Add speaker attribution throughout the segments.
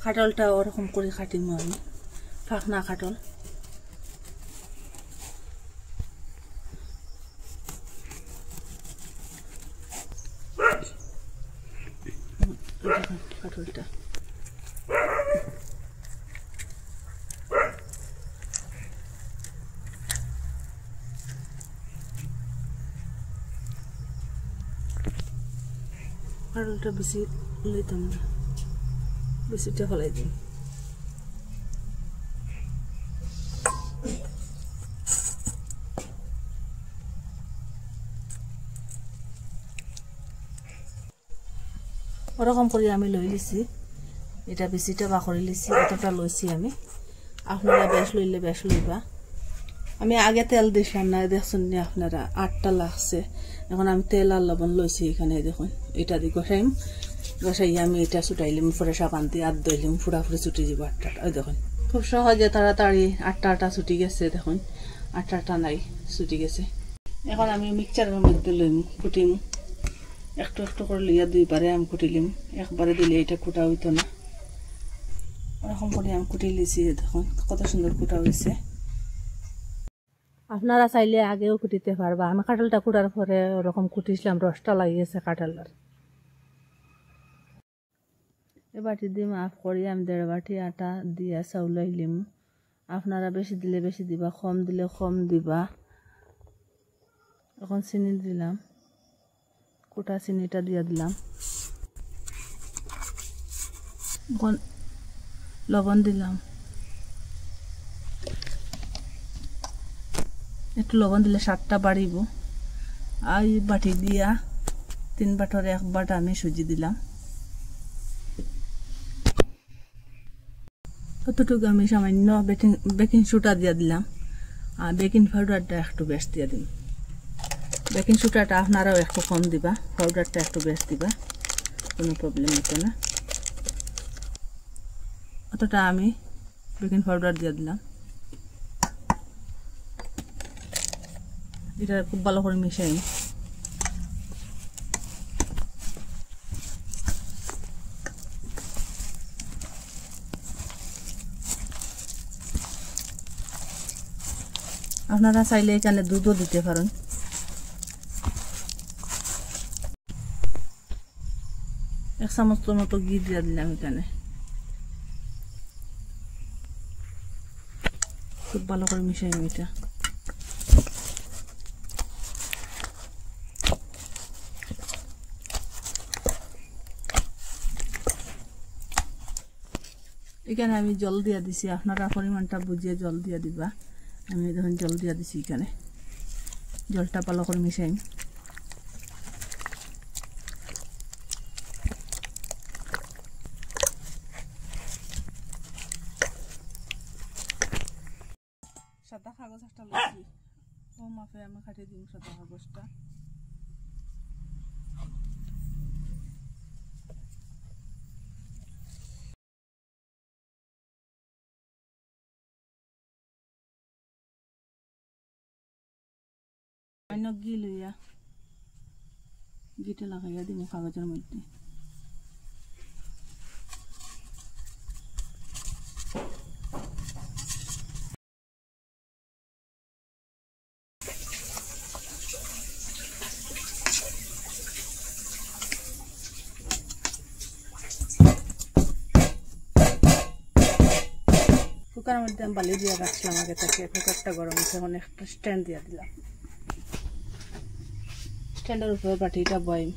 Speaker 1: কাটলটা ওরকম করে কাটিম আমি, ফাঁকনা কাটল। কাটলটা কাটলটা বেশি লইতাম না, বেশিটা ফলাই দিই। ওরকম করে আমি লই লিছি, এটা বেশিটা বাকরি লিছি, এতটা লইছি আমি। আপনারা বেশ লইলে বেশ লইবা। আমি আগে তেল দিছিলাম না, দেখছেন নি আপনারা 8টা লাগছে। এখন আমি তেল আর লবণ লইছি এখানে, দেখুন এটা দিয়ে গোসাইম, গোসাই আমি এটা ছুটাইলিম, পরে সাবান দিয়ে আর দইলিম, ফুড়াফুড়ি ছুটি যাব 8টা। ওই দেখুন খুব সহজে তাড়াতাড়ি 8টা ছুটি গেছে, দেখুন 8টা নাই ছুটি গেছে। এখন আমি মিক্সচারের মধ্যে লইম, কুটিম, একটু একটু করে লইয়া 2বারে আমি কুটিলিম, একবারে দিলে এটা কুটা হইতো না। ওরকম করে আমি কুটি লিছি, দেখুন কত সুন্দর কুটা হয়েছে। আপনারা চাইলে আগেও কুটিতে পারবা। আমি কাঁঠালটা কুটার পরে ওরকম কুটিছিলাম, রসটা লাগিয়েছে কাঁঠালের। এ বাটি দিয়ে মাফ করি আমি 1.5 বাটি আটা দিয়া চাউল লইলিম। আপনারা বেশি দিলে বেশি দিবা, কম দিলে কম দিবা। এখন চিনি দিলাম, কুটা চিনিটা দিয়ে দিলাম। এখন লবণ দিলাম, একটু লবণ দিলে স্বাদটা বাড়িব। আর এই বাটি দিয়া 3 বাটার 1 বাটা আমি সুজি দিলাম। কতটুকু আমি সামান্য বেকিং সোডা দিয়ে দিলাম, আর বেকিং পাউডারটা একটু বেশ দিয়ে দিন। বেকিং সোডাটা আপনারাও একটু কম দিবা, পাউডারটা একটু বেশ দিবা, কোনো প্রবলেম হতো না। অতটা আমি বেকিং পাউডার দিয়ে দিলাম। এটা খুব ভালো করে মিশাই। আপনারা চাইলে এখানে দুধও দিতে পারেন। এক চামচের মতো ঘি দিয়ে দিলাম এখানে। খুব ভালো করে মিশাই এটা। এখানে আমি জল দিয়ে দিছি, আপনারা পরিমাণটা বুঝিয়ে জল দিয়ে দিবা। আমি যখন জল দিয়ে দিছি এখানে, জলটা ভালো করে মিশাই। সাদা কাগজ একটা লইছি, ও মাপে আমি কাটিয়ে দিই সাদা কাগজটা। ঘি লইয়া ঘিটা লাগাইয়া দিব কাগজের মধ্যে। কুকারের মধ্যে আমি বালি দিয়ে রাখছিলাম আগে থেকে, কুকারটা গরম হচ্ছে, এখন একটা স্ট্যান্ড দিয়ে দিলাম। স্ট্যান্ডের উপরে বাটিটা বইম।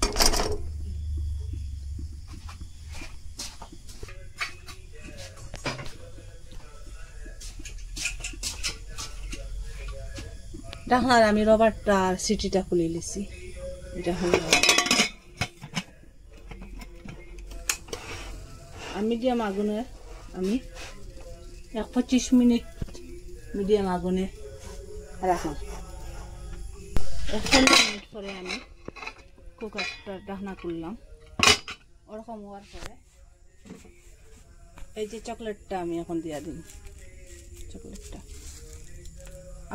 Speaker 1: ঢাকনার আমি রবারটা সিটিটা খুলে লিছি, এটা হলো মিডিয়াম আগুনে আমি 25 মিনিট মিডিয়াম আগুনে রাখলাম। 15 মিনিট পরে আমি কুকারটা ঢাকনা খুললাম। ওরকম হওয়ার পরে এই যে চকলেটটা আমি এখন দিয়া দিই। চকলেটটা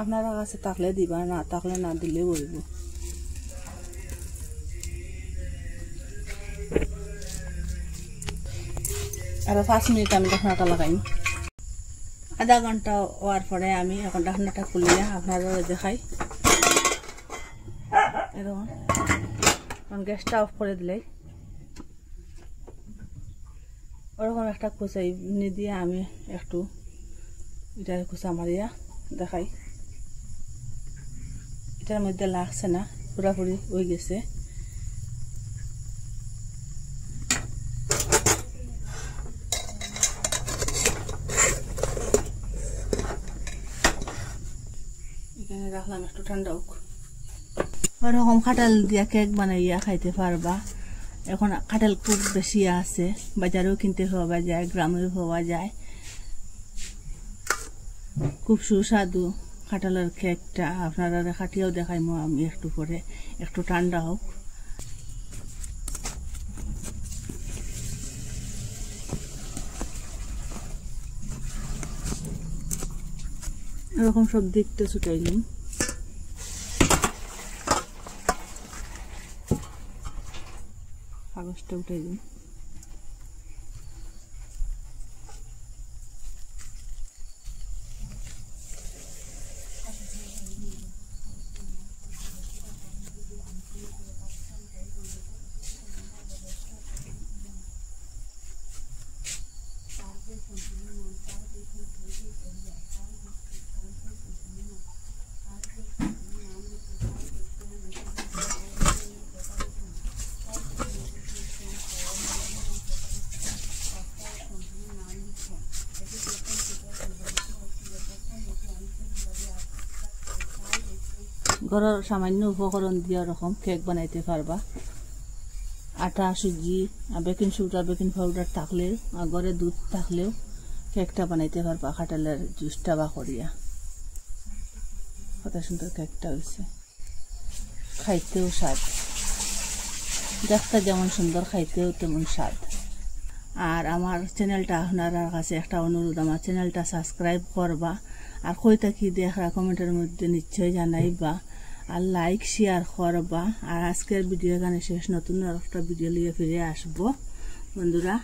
Speaker 1: আপনারা কাছে থাকলে দিবা, না থাকলে না দিলে বলব। আর 5 মিনিট আমি ঢাকনাটা লাগাই। আধা ঘন্টা হওয়ার পরে আমি এখন ঢাকনাটা খুলিয়া আপনারা দেখাই। এরকম গ্যাসটা অফ করে দিলেই ওরকম একটা কুচাই দিয়ে আমি একটু এটার কুচা মারিয়া দেখাই। এটার মধ্যে লাগছে না, পুরাপুরি হয়ে গেছে। এখানে রাখলাম একটু ঠান্ডা হোক। ওরকম কাঁঠাল দিয়া কেক বানাইয়া খাইতে পারবা। এখন কাঁঠাল খুব বেশি আছে, বাজারেও কিনতে পাওয়া যায়, গ্রামেও পাওয়া যায়। খুব সুস্বাদু কাঁঠালের কেকটা। আপনারা খাটিয়াও দেখাইমো আমি একটু পরে, একটু ঠান্ডা হোক। এরকম সব দিকটা ছুটাইলাম। কাগজটা উঠাই দিন। ঘরের সামান্য উপকরণ দিয়ে ওরকম কেক বানাইতে পারবা। আটা, সুজি, বেকিং সোডা, বেকিং পাউডার থাকলেও, ঘরে দুধ থাকলেও কেকটা বানাইতে পারবা কাঁঠালের জুসটা বা করিয়া। কত সুন্দর কেকটা হয়েছে, খাইতেও স্বাদ। দেখতে যেমন সুন্দর, খাইতেও তেমন স্বাদ। আর আমার চ্যানেলটা আপনার কাছে একটা অনুরোধ, আমার চ্যানেলটা সাবস্ক্রাইব করবা। আর কইটা কি দেখা কমেন্টের মধ্যে নিশ্চয়ই জানাইবা। আর লাইক শেয়ার করবা। আর আজকের ভিডিও এখানে শেষ, নতুন একটা ভিডিও নিয়ে ফিরে আসবো বন্ধুরা।